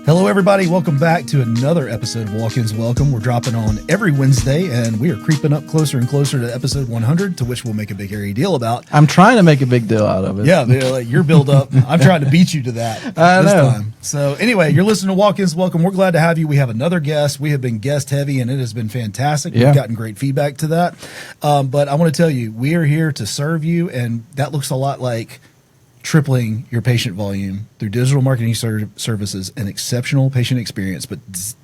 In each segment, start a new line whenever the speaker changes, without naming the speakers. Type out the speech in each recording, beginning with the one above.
Hello, everybody. Welcome back to another episode of Walk-Ins Welcome. We're dropping on every Wednesday, and we are creeping up closer and closer to episode 100, to which we'll make a big hairy deal about.
I'm trying to make a big deal out of it.
Yeah, like your build up. I'm trying to beat you to that this time. So anyway, you're listening to Walk-Ins Welcome. We're glad to have you. We have another guest. We have been guest heavy, and it has been fantastic.
Yeah.
We've gotten great feedback to that. But I want to tell you, we are here to serve you, and that looks a lot like tripling your patient volume through digital marketing services and exceptional patient experience. But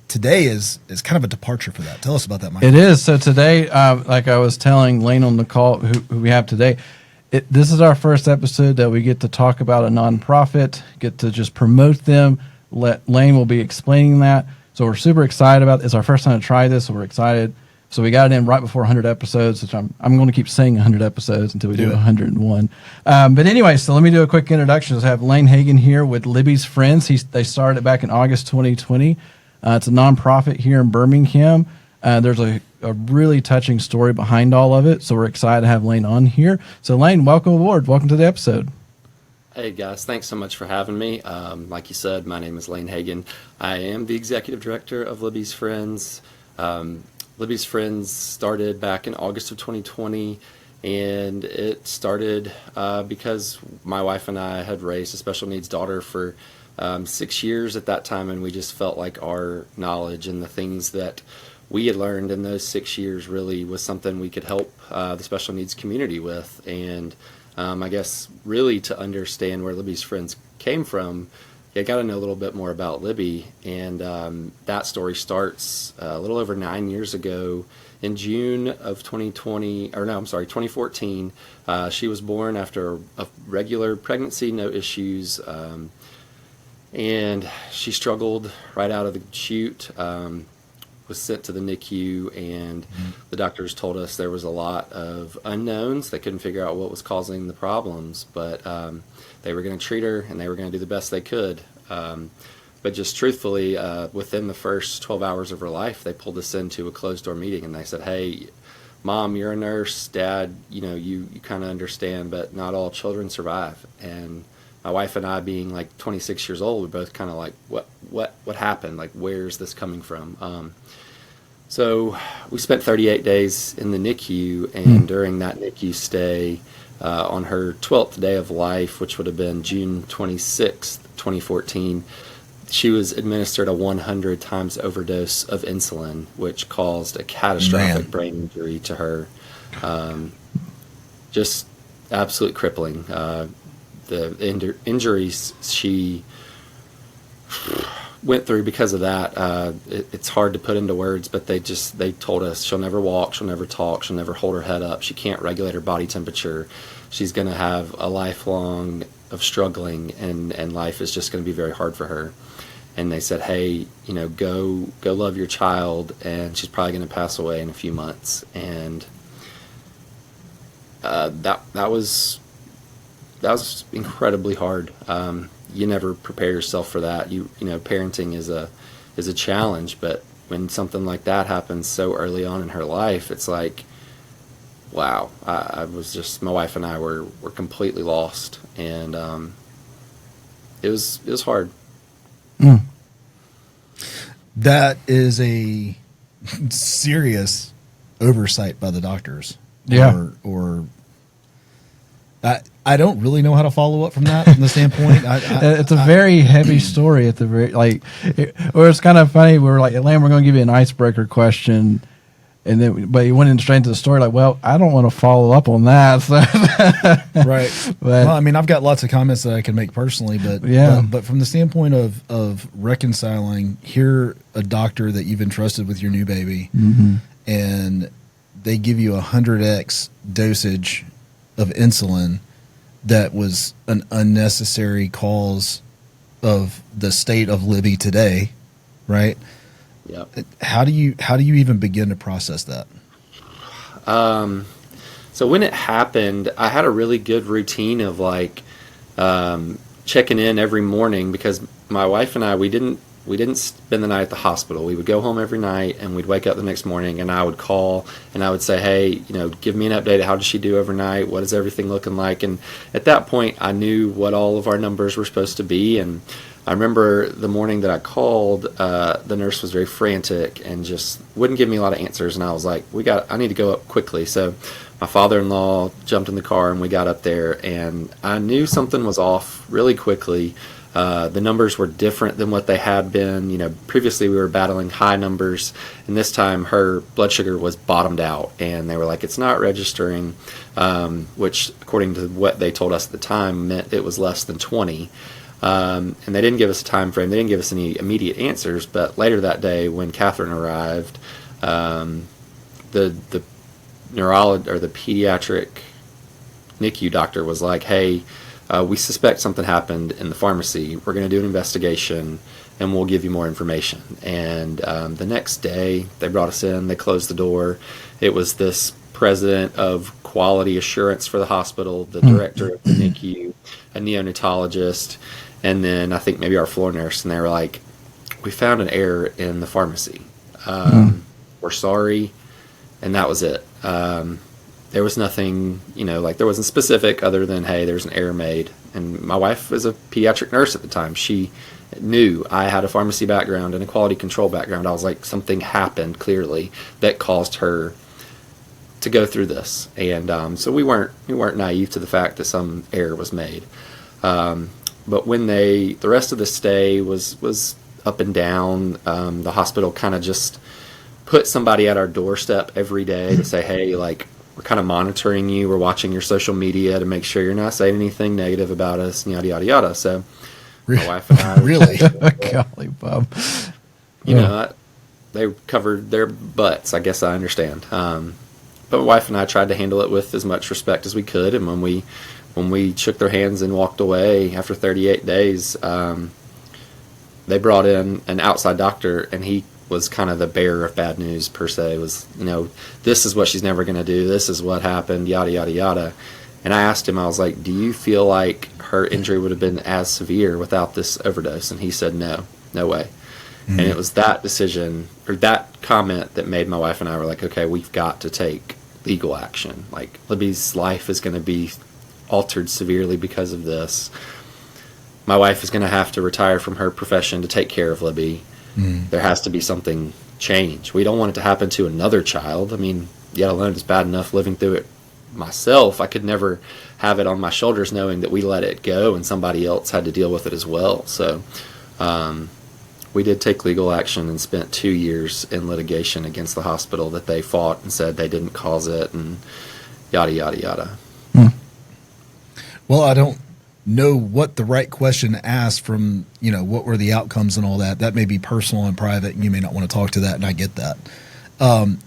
today is kind of a departure for that. Tell us about that, Mike.
It is. So today, like I was telling Lane on the call, who we have today, this is our first episode that we get to talk about a nonprofit, get to just promote them. Lane will be explaining that. So we're super excited about it. It's our first time to try this, so we're excited. So we got it in right before 100 episodes, which I'm going to keep saying 100 episodes until we do 101. But anyway, so let me do a quick introduction. I have Lane Hagan here with Libby's Friends. They started back in August 2020. It's a nonprofit here in Birmingham. There's a really touching story behind all of it, so we're excited to have Lane on here. So Lane, welcome aboard. Welcome to the episode.
Hey guys, thanks so much for having me. Like you said, my name is Lane Hagan. I am the executive director of Libby's Friends. Libby's Friends started back in August of 2020, and it started because my wife and I had raised a special needs daughter for 6 years at that time, and we just felt like our knowledge and the things that we had learned in those 6 years really was something we could help the special needs community with. And I guess really to understand where Libby's Friends came from, I got to know a little bit more about Libby, and that story starts a little over 9 years ago in June of 2014. She was born after a regular pregnancy, no issues, and she struggled right out of the chute, was sent to the NICU, and the doctors told us there was a lot of unknowns. They couldn't figure out what was causing the problems, but they were going to treat her, and they were going to do the best they could. But just truthfully, within the first 12 hours of her life, they pulled us into a closed-door meeting, and they said, hey, Mom, you're a nurse. Dad, you kind of understand, but not all children survive. And my wife and I, being like 26 years old, we're both kind of like, what happened? Like, where's this coming from? So we spent 38 days in the NICU, and during that NICU stay, on her 12th day of life, which would have been June 26th, 2014, she was administered a 100 times overdose of insulin, which caused a catastrophic brain injury to her. Just absolutely crippling. The injuries she went through because of that, it's hard to put into words, but they told us she'll never walk, she'll never talk, she'll never hold her head up, she can't regulate her body temperature, she's going to have a lifelong of struggling, and life is just going to be very hard for her. And they said, hey, go love your child, and she's probably going to pass away in a few months. And that was incredibly hard. You never prepare yourself for that. Parenting is a challenge, but when something like that happens so early on in her life, it's like, wow. My wife and I were completely lost, and it was hard.
That is a serious oversight by the doctors.
Yeah.
Or I don't really know how to follow up from that from the standpoint.
It's a very heavy story at the very, or it's kind of funny. We're like, Elaine, we're going to give you an icebreaker question. And then, but you went in straight into the story, like, well, I don't want to follow up on that. So.
Right. Well, I mean, I've got lots of comments that I can make personally, but but from the standpoint of reconciling, here a doctor that you've entrusted with your new baby, and they give you 100x dosage of insulin that was an unnecessary cause of the state of Libby today, right?
Yep.
How do you even begin to process that?
So when it happened, I had a really good routine of checking in every morning, because my wife and I, we didn't we didn't spend the night at the hospital. We would go home every night, and we'd wake up the next morning, and I would call, and I would say, hey, give me an update. How did she do overnight? What is everything looking like? And at that point, I knew what all of our numbers were supposed to be. And I remember the morning that I called, the nurse was very frantic and just wouldn't give me a lot of answers. And I was like, I need to go up quickly. So my father-in-law jumped in the car, and we got up there, and I knew something was off really quickly. The numbers were different than what they had been. Previously we were battling high numbers, and this time her blood sugar was bottomed out, and they were like, it's not registering, which according to what they told us at the time meant it was less than 20. And they didn't give us a time frame. They didn't give us any immediate answers, but later that day when Kathryn arrived, the neurologist or the pediatric NICU doctor was like, hey, we suspect something happened in the pharmacy. We're going to do an investigation, and we'll give you more information. And the next day, they brought us in. They closed the door. It was this president of quality assurance for the hospital, the director of the NICU, a neonatologist, and then I think maybe our floor nurse. And they were like, we found an error in the pharmacy. We're sorry. And that was it. There was nothing, there wasn't specific other than, hey, there's an error made. And my wife was a pediatric nurse at the time. She knew I had a pharmacy background and a quality control background. I was like, something happened clearly that caused her to go through this. And so we weren't naive to the fact that some error was made. But when the rest of the stay was up and down, the hospital kind of just put somebody at our doorstep every day to say, hey, we're kind of monitoring you. We're watching your social media to make sure you're not saying anything negative about us, yada, yada, yada. So my wife and I...
Really?
Golly, Bob.
They covered their butts. I guess I understand. But my wife and I tried to handle it with as much respect as we could. And when we shook their hands and walked away after 38 days, they brought in an outside doctor, and he was kind of the bearer of bad news per se. Was, this is what she's never going to do. This is what happened, yada, yada, yada. And I asked him, I was like, do you feel like her injury would have been as severe without this overdose? And he said, no way. And it was that decision, or that comment, that made my wife and I were like, okay, we've got to take legal action. Libby's life is going to be altered severely because of this. My wife is going to have to retire from her profession to take care of Libby. There has to be something change. We don't want it to happen to another child. I mean, yet alone it's bad enough living through it myself. I could never have it on my shoulders knowing that we let it go and somebody else had to deal with it as well. So we did take legal action and spent 2 years in litigation against the hospital that they fought and said they didn't cause it and yada, yada, yada.
Well, I don't know what the right question to ask from, what were the outcomes and all that. That may be personal and private, and you may not want to talk to that, and I get that.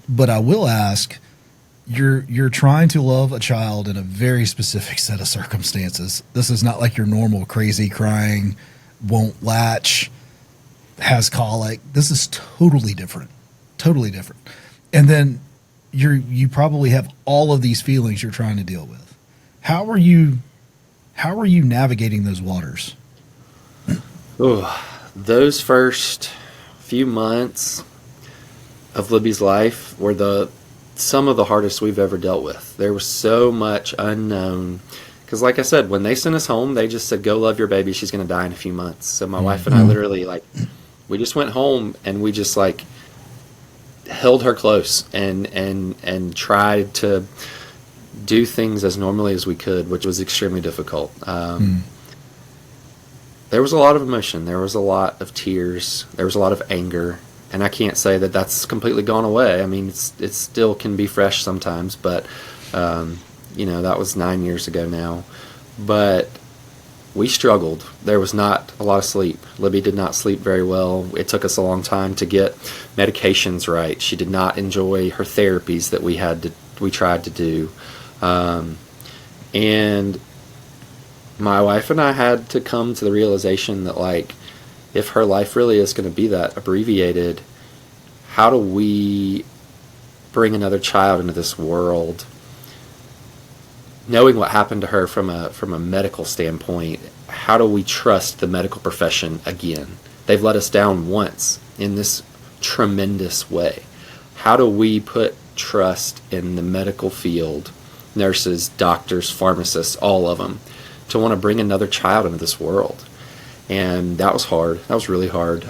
But I will ask, you're trying to love a child in a very specific set of circumstances. This is not like your normal crazy crying, won't latch, has colic. This is totally different. And then you probably have all of these feelings you're trying to deal with. How are you navigating those waters?
Those first few months of Libby's life were some of the hardest we've ever dealt with. There was so much unknown. Because like I said, when they sent us home, they just said, go love your baby. She's going to die in a few months. So my wife and I literally, we just went home and we just, held her close and tried to do things as normally as we could, which was extremely difficult. There was a lot of emotion. There was a lot of tears. There was a lot of anger. And I can't say that that's completely gone away. I mean, it still can be fresh sometimes, but, that was 9 years ago now. But we struggled. There was not a lot of sleep. Libby did not sleep very well. It took us a long time to get medications right. She did not enjoy her therapies that we tried to do. And my wife and I had to come to the realization that, if her life really is going to be that abbreviated, how do we bring another child into this world, knowing what happened to her from a medical standpoint? How do we trust the medical profession again? they've let us down once in this tremendous way. How do we put trust in the medical field, nurses, doctors, pharmacists, all of them, to want to bring another child into this world? And that was hard. That was really hard.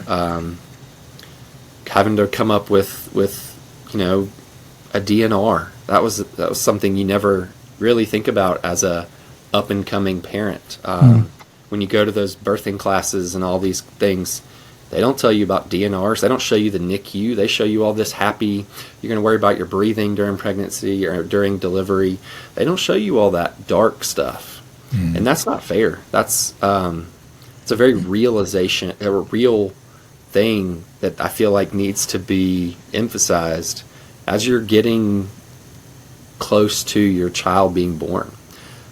Having to come up with a DNR. That was something you never really think about as a up and coming parent. When you go to those birthing classes and all these things, they don't tell you about DNRs. They don't show you the NICU. They show you all this happy, you're going to worry about your breathing during pregnancy or during delivery. They don't show you all that dark stuff. And that's not fair. That's it's a very real thing that I feel like needs to be emphasized as you're getting close to your child being born.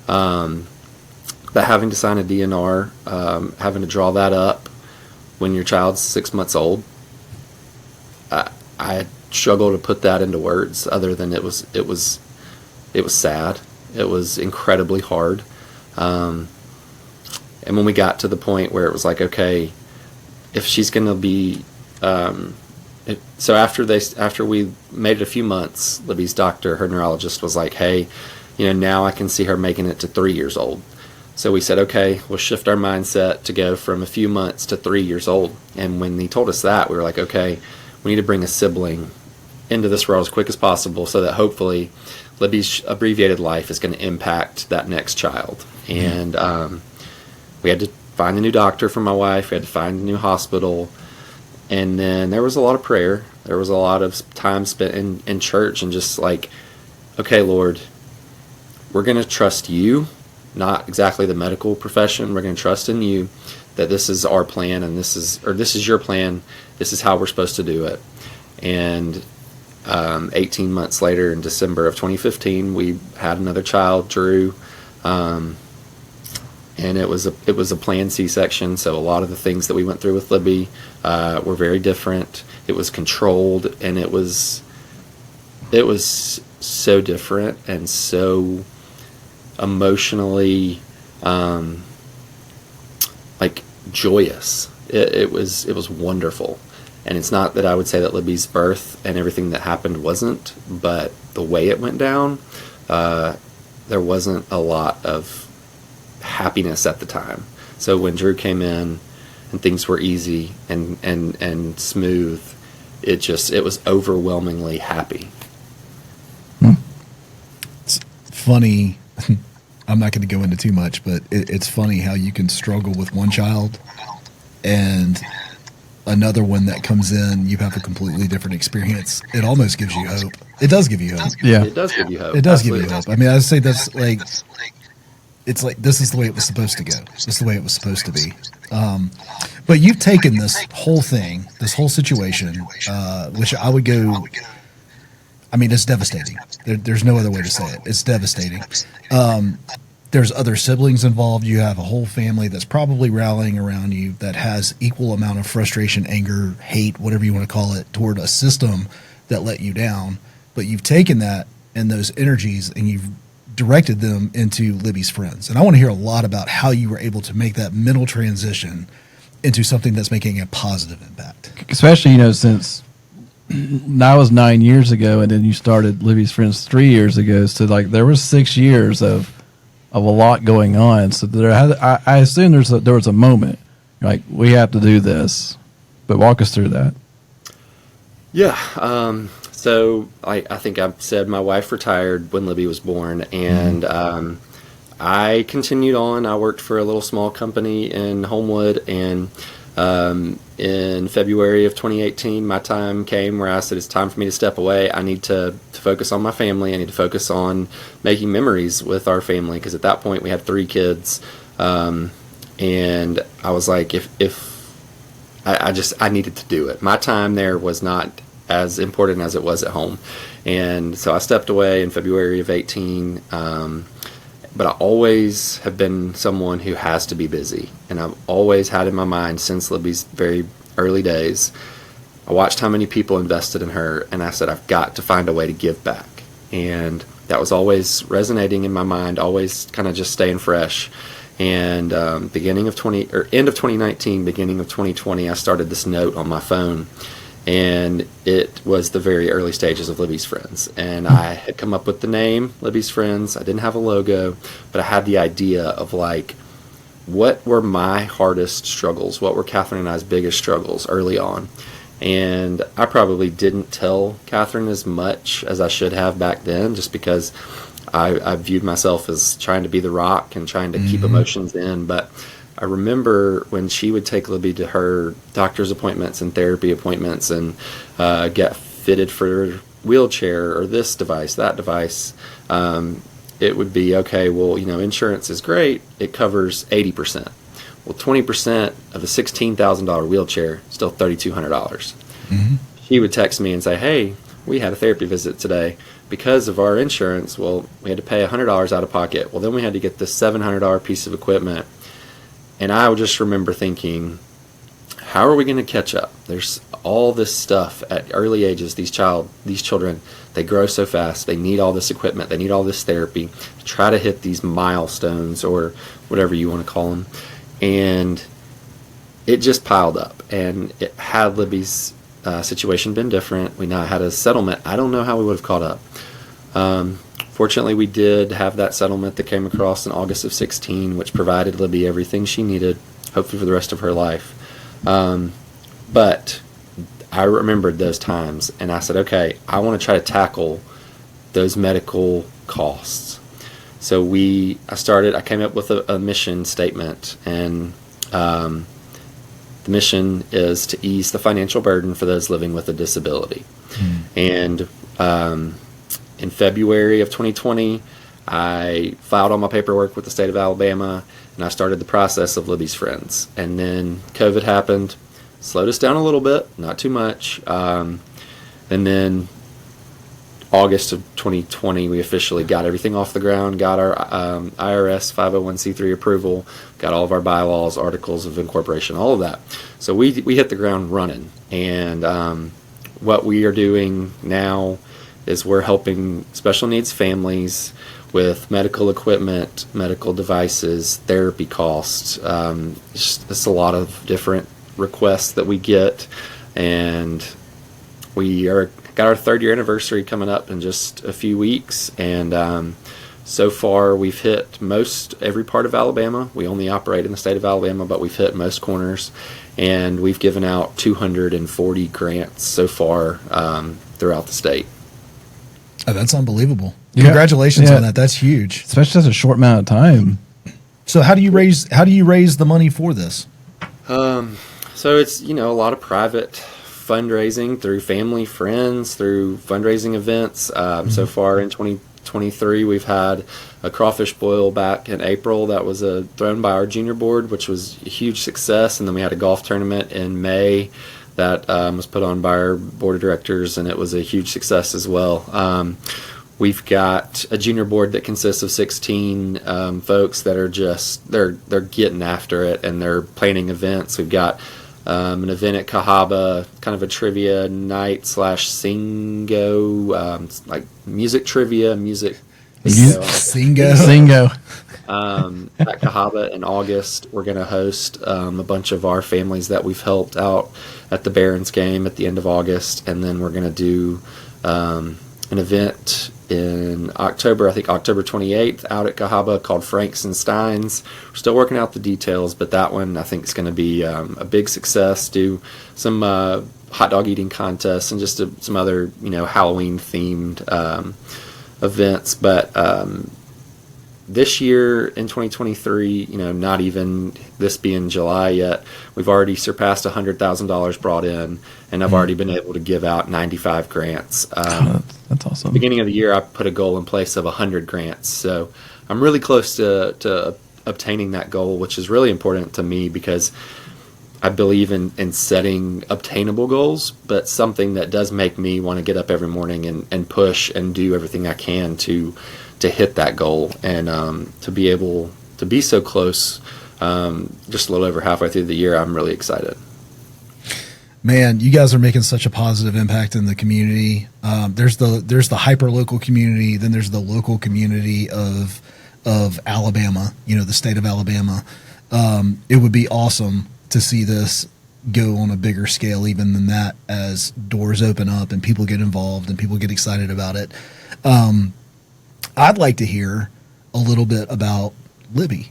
But having to sign a DNR, having to draw that up when your child's 6 months old, I struggle to put that into words other than it was sad. It was incredibly hard. And when we got to the point where it was like, okay, if she's going to be, so after we made it a few months, Libby's doctor, her neurologist, was like, hey, now I can see her making it to 3 years old. So we said, okay, we'll shift our mindset to go from a few months to 3 years old. And when he told us that, we were like, okay, we need to bring a sibling into this world as quick as possible so that hopefully Libby's abbreviated life is going to impact that next child. And we had to find a new doctor for my wife. We had to find a new hospital. And then there was a lot of prayer. There was a lot of time spent in church and just like, okay, Lord, we're going to trust you, not exactly the medical profession. We're going to trust in you that this is our plan and this is your plan. This is how we're supposed to do it. And 18 months later, in December of 2015, we had another child, Drew. And it was a planned C-section, so a lot of the things that we went through with Libby were very different. It was controlled, and it was so different and so emotionally like joyous. It was wonderful. And it's not that I would say that Libby's birth and everything that happened wasn't, but the way it went down, there wasn't a lot of happiness at the time. So when Drew came in and things were easy and smooth, it was overwhelmingly happy.
It's funny. I'm not going to go into too much, but it's funny how you can struggle with one child and another one that comes in, you have a completely different experience. It almost gives you hope. It does give you hope.
Yeah.
It does give you hope.
It does give you hope. I mean, I say that's like, it's like, this is the way it was supposed to go. This is the way it was supposed to be. But you've taken this whole thing, this whole situation, which I would go, I mean, it's devastating. There's no other way to say it. It's devastating. There's other siblings involved. You have a whole family that's probably rallying around you that has equal amount of frustration, anger, hate, whatever you want to call it, toward a system that let you down. But you've taken that and those energies and you've directed them into Libby's friends. And I want to hear a lot about how you were able to make that mental transition into something that's making a positive impact.
Especially, since that was 9 years ago, and then you started Libby's Friends 3 years ago. So there was 6 years of a lot going on. So I assume there was a moment like we have to do this. But walk us through that.
Yeah. So I think I said my wife retired when Libby was born, and I continued on. I worked for a little small company in Homewood, and in February of 2018, my time came where I said, it's time for me to step away. I need to focus on my family. I need to focus on making memories with our family, because at that point we had 3 kids. And I was like, I needed to do it. My time there was not as important as it was at home. And so I stepped away in February of 18. But I always have been someone who has to be busy. And I've always had in my mind since Libby's very early days, I watched how many people invested in her, and I said, I've got to find a way to give back. And that was always resonating in my mind, always kind of just staying fresh. And beginning of end of 2019, beginning of 2020, I started this note on my phone, and it was the very early stages of Libby's Friends. And I had come up with the name Libby's Friends. I didn't have a logo, but I had the idea of like, what were my hardest struggles? What were Kathryn and I's biggest struggles early on? And I probably didn't tell Kathryn as much as I should have back then, just because I viewed myself as trying to be the rock and trying to keep emotions in. But I remember when she would take Libby to her doctor's appointments and therapy appointments and get fitted for a wheelchair or this device, that device, it would be, okay, well, insurance is great. It covers 80%. Well, 20% of a $16,000 wheelchair, still $3,200. She would text me and say, hey, we had a therapy visit today. Because of our insurance, well, we had to pay $100 out of pocket. Well, then we had to get this $700 piece of equipment. And I would just remember thinking, how are we going to catch up? There's all this stuff at early ages. These children, they grow so fast. They need all this equipment. They need all this therapy to try to hit these milestones, or whatever you want to call them. And it just piled up. And had Libby's situation been different, we now had a settlement, I don't know how we would have caught up. Fortunately, we did have that settlement that came across in August of 16, which provided Libby everything she needed, hopefully for the rest of her life. But I remembered those times, and I said, okay, I want to try to tackle those medical costs. So I came up with a mission statement, and the mission is to ease the financial burden for those living with a disability. And in February of 2020, I filed all my paperwork with the state of Alabama, and I started the process of Libby's Friends. And then COVID happened, slowed us down a little bit, not too much. And then August of 2020, we officially got everything off the ground, got our IRS 501c3 approval, got all of our bylaws, articles of incorporation, all of that. So we hit the ground running. And what we are doing now is we're helping special needs families with medical equipment, medical devices, therapy costs. It's a lot of different requests that we get, and we got our 3rd year anniversary coming up in just a few weeks, and so far we've hit every part of Alabama. We only operate in the state of Alabama, but we've hit most corners, and we've given out 240 grants so far throughout the state.
Oh, that's unbelievable. Congratulations on that. That's huge.
Especially such a short amount of time.
So how do you raise the money for this?
So it's, a lot of private fundraising through family, friends, through fundraising events. So far in 2023, we've had a crawfish boil back in April that was thrown by our junior board, which was a huge success. And then we had a golf tournament in May that was put on by our board of directors, and it was a huge success as well. We've got a junior board that consists of 16 folks that are they're getting after it, and they're planning events. We've got an event at Cahaba, kind of a trivia night / Singo, like music trivia,
Singo.
At Cahaba in August, we're going to host a bunch of our families that we've helped out at the Barons game at the end of August, and then we're going to do an event in October, I think October 28th, out at Cahaba called Franks and Steins. We're still working out the details, but that one I think is going to be a big success. Do some hot dog eating contests and just some other Halloween themed events. But this year in 2023, not even this being July yet, we've already surpassed $100,000 brought in, and I've already been able to give out 95 grants.
That's awesome.
Beginning of the year, I put a goal in place of 100 grants. So I'm really close to obtaining that goal, which is really important to me because I believe in setting obtainable goals, but something that does make me want to get up every morning and push and do everything I can to hit that goal, and to be able to be so close just a little over halfway through the year. I'm really excited.
Man, you guys are making such a positive impact in the community. There's the hyper local community, then there's the local community of of Alabama, the state of Alabama. It would be awesome to see this go on a bigger scale even than that, as doors open up and people get involved and people get excited about it. I'd like to hear a little bit about Libby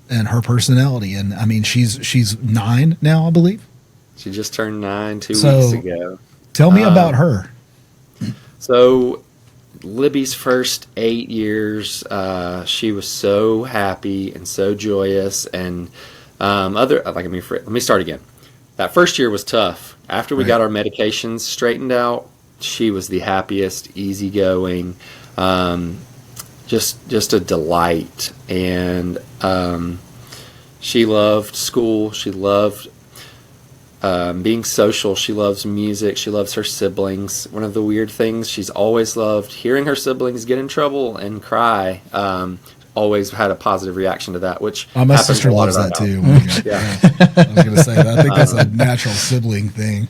and her personality. And I mean, she's 9 now, I believe.
She just turned 9 2 weeks ago.
Tell me about her.
So Libby's first 8 years, she was so happy and so joyous. And let me start again. That first year was tough. After we got our medications straightened out, she was the happiest, easygoing, just a delight. And she loved school. She loved being social. She loves music. She loves her siblings. One of the weird things, she's always loved hearing her siblings get in trouble and cry. Always had a positive reaction to that, which
my sister loves that too. I was going to say that. I think that's a natural sibling thing.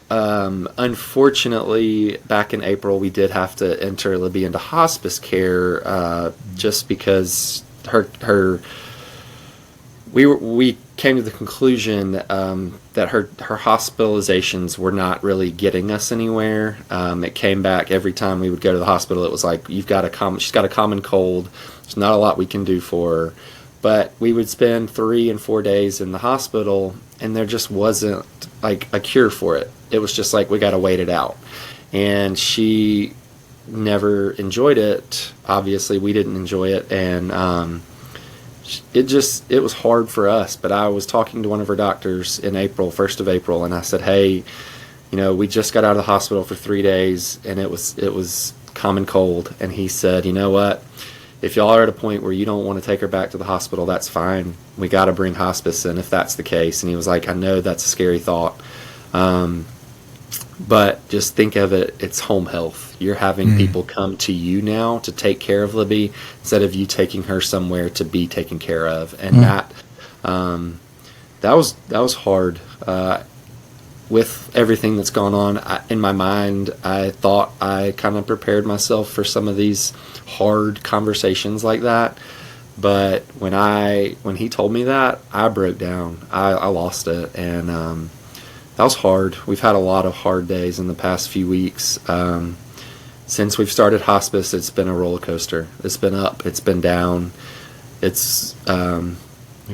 Unfortunately, back in April, we did have to enter Libby into hospice care, just because we came to the conclusion that her hospitalizations were not really getting us anywhere. It came back every time we would go to the hospital. It was like, she's got a common cold. There's not a lot we can do for her. But we would spend 3 and 4 days in the hospital, and there just wasn't like a cure for it. It was just like, we got to wait it out. And she never enjoyed it. Obviously, we didn't enjoy it. And it was hard for us. But I was talking to one of her doctors in April, 1st of April, and I said, hey, we just got out of the hospital for 3 days, and it was common cold. And he said, you know what? If y'all are at a point where you don't want to take her back to the hospital, that's fine. We got to bring hospice in if that's the case. And he was like, I know that's a scary thought. But just think of it, it's home health. You're having people come to you now to take care of Libby instead of you taking her somewhere to be taken care of. And that was hard. With everything that's gone on in my mind, I thought I kind of prepared myself for some of these hard conversations like that. But when he told me that, I broke down. I lost it, and that was hard. We've had a lot of hard days in the past few weeks. Since we've started hospice, it's been a roller coaster. It's been up, it's been down. We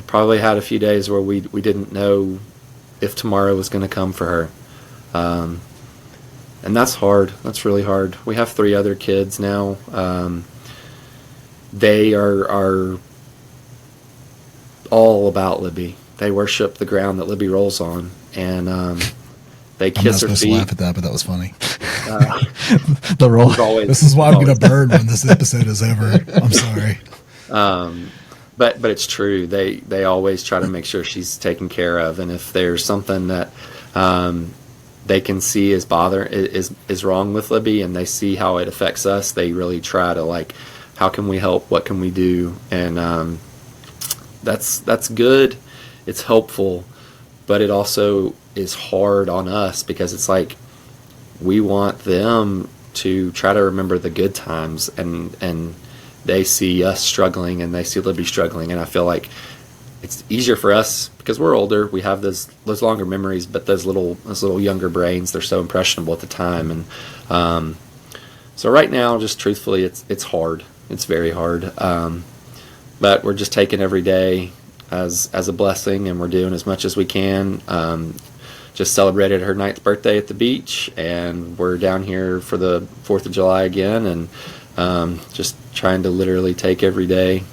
probably had a few days where we didn't know if tomorrow was going to come for her. And that's hard. That's really hard. We have 3 other kids now. They are all about Libby. They worship the ground that Libby rolls on, and they kiss her feet. I'm not supposed to laugh
at that, but that was funny.
The roll.
This is why I'm going to burn when this episode is over. I'm sorry.
But it's true. They always try to make sure she's taken care of, and if there's something that they can see is wrong with Libby, and they see how it affects us, they really try to how can we help? What can we do? And that's good. It's helpful, but it also is hard on us because it's like we want them to try to remember the good times, and they see us struggling and they see Libby struggling, and I feel like it's easier for us because we're older. We have those longer memories, but those little younger brains, they're so impressionable at the time. And so right now, just truthfully, it's hard. It's very hard. But we're just taking every day as a blessing, and we're doing as much as we can. Just celebrated her 9th birthday at the beach, and we're down here for the 4th of July again, and just trying to literally take every day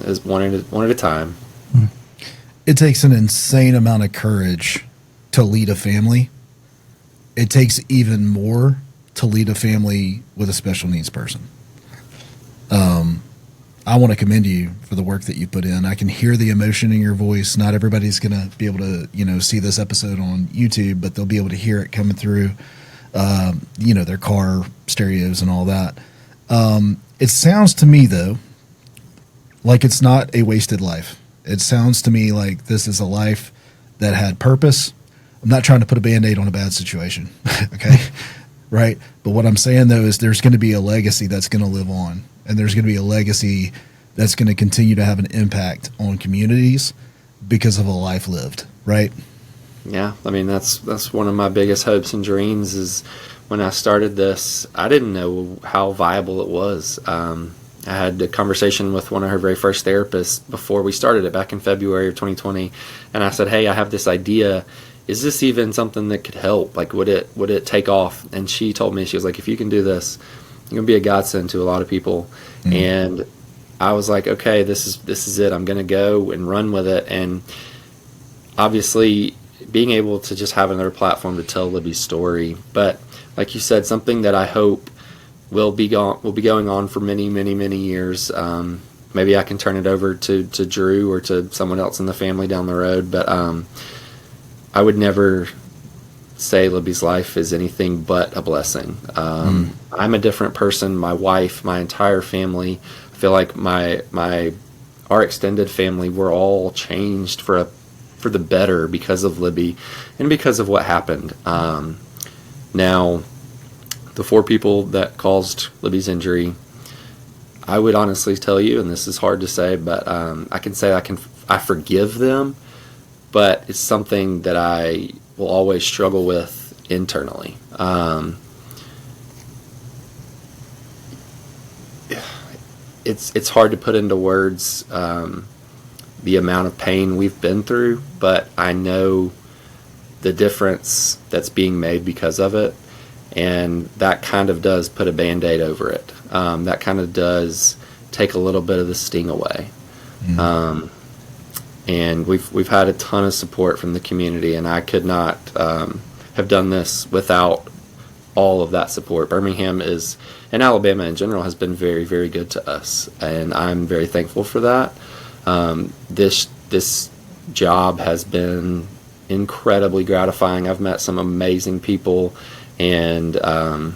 as one at a time.
It takes an insane amount of courage to lead a family. It takes even more to lead a family with a special needs person. I want to commend you for the work that you put in. I can hear the emotion in your voice. Not everybody's going to be able to, see this episode on YouTube, but they'll be able to hear it coming through, their car stereos and all that. It sounds to me, though, like it's not a wasted life. It sounds to me like this is a life that had purpose. I'm not trying to put a Band-Aid on a bad situation, okay? Right? But what I'm saying, though, is there's going to be a legacy that's going to live on, and there's going to be a legacy that's going to continue to have an impact on communities because of a life lived, right?
Yeah, I mean, that's one of my biggest hopes and dreams is when I started this, I didn't know how viable it was. I had a conversation with one of her very first therapists before we started it back in February of 2020, and I said, hey, I have this idea. Is this even something that could help? Like, would it take off? And she told me, she was like, if you can do this, you're going to be a godsend to a lot of people. Mm-hmm. And I was like, okay, this is it. I'm going to go and run with it. And obviously being able to just have another platform to tell Libby's story. But like you said, something that I hope will be going on for many, many, many years. Maybe I can turn it over to Drew or to someone else in the family down the road. But I would never say Libby's life is anything but a blessing. I'm a different person. My wife, my entire family, I feel like our extended family, we're all changed for the better because of Libby and because of what happened. Now, the 4 people that caused Libby's injury, I would honestly tell you, and this is hard to say, but I can say I forgive them, but it's something that I will always struggle with internally. It's hard to put into words the amount of pain we've been through, but I know the difference that's being made because of it, and that kind of does put a Band-Aid over it. That kind of does take a little bit of the sting away. Mm-hmm. And we've had a ton of support from the community, and I could not have done this without all of that support. Birmingham and Alabama in general has been very, very good to us, and I'm very thankful for that. This job has been incredibly gratifying. I've met some amazing people, and I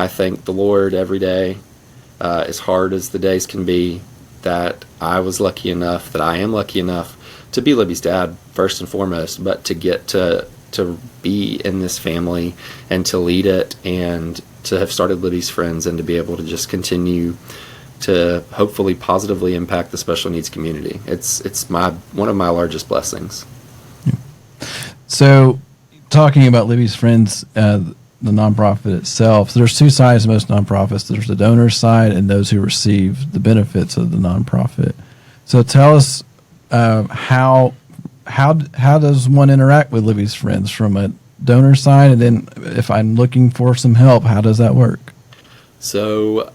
thank the Lord every day, as hard as the days can be, that I am lucky enough to be Libby's dad first and foremost, but to get to be in this family and to lead it and to have started Libby's Friends and to be able to just continue to hopefully positively impact the special needs community. It's one of my largest blessings.
So, talking about Libby's Friends, the nonprofit itself, so there's 2 sides to most nonprofits. There's the donor side and those who receive the benefits of the nonprofit. So tell us how does one interact with Libby's Friends from a donor side, and then if I'm looking for some help, how does that work?
So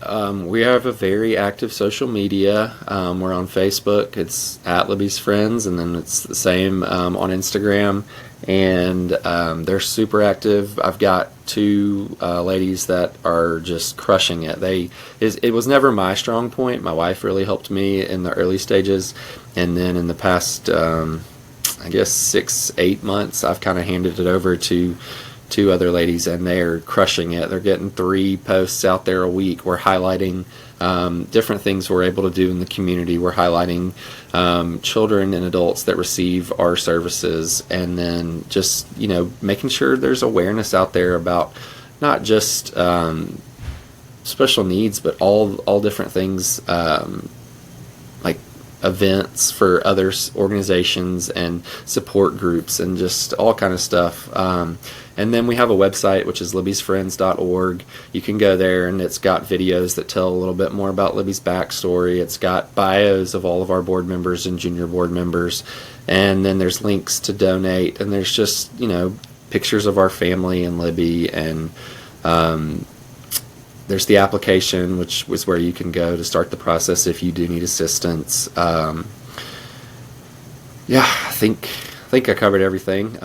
we have a very active social media. We're on Facebook. It's at Libby's Friends, and then it's the same on Instagram. And they're super active. I've got 2 ladies that are just crushing it. It was never my strong point. My wife really helped me in the early stages, and then in the past, I guess 6-8 months, I've kind of handed it over to 2 other ladies, and they're crushing it. They're getting 3 posts out there a week. We're highlighting different things we're able to do in the community. We're highlighting children and adults that receive our services, and then just making sure there's awareness out there about not just special needs, but all different things, like events for other organizations and support groups and just all kind of stuff. And then we have a website, which is libbysfriends.org. You can go there, and it's got videos that tell a little bit more about Libby's backstory. It's got bios of all of our board members and junior board members. And then there's links to donate, and there's just, pictures of our family and Libby. And there's the application, which was where you can go to start the process if you do need assistance. I think I covered everything.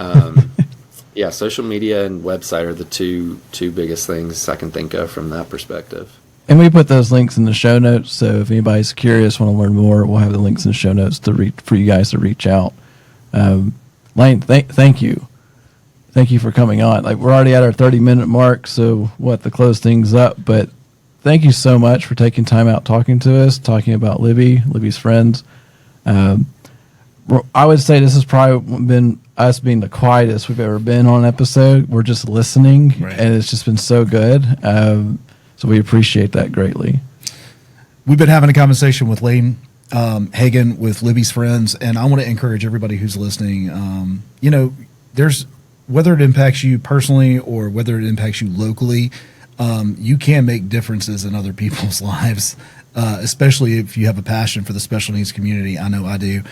Yeah, social media and website are the two biggest things I can think of from that perspective.
And we put those links in the show notes, so if anybody's curious, want to learn more, we'll have the links in the show notes for you guys to reach out. Lane, thank you. Thank you for coming on. We're already at our 30-minute mark, so we'll have to close things up. But thank you so much for taking time out talking to us, talking about Libby's Friends. I would say this has probably been us being the quietest we've ever been on an episode. We're just listening, right, and it's just been so good. So we appreciate that greatly.
we've been having a conversation with Lane Hagan with Libby's Friends, and I want to encourage everybody who's listening. There's whether it impacts you personally or whether it impacts you locally, you can make differences in other people's lives, especially if you have a passion for the special needs community. I know I do.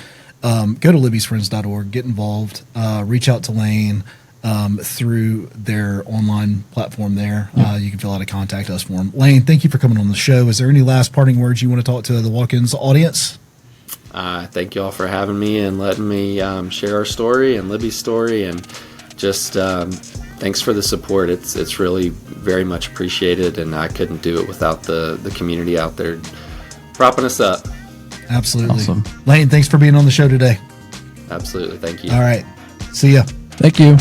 Go to libbysfriends.org, get involved, reach out to Lane through their online platform there. You can fill out a contact us form. Lane, thank you for coming on the show. Is there any last parting words you want to talk to the Walk-Ins audience?
Thank you all for having me and letting me share our story and Libby's story, and just thanks for the support. It's really very much appreciated, and I couldn't do it without the community out there propping us up.
Absolutely. Awesome. Lane, thanks for being on the show today.
Absolutely. Thank you.
All right. See ya.
Thank you.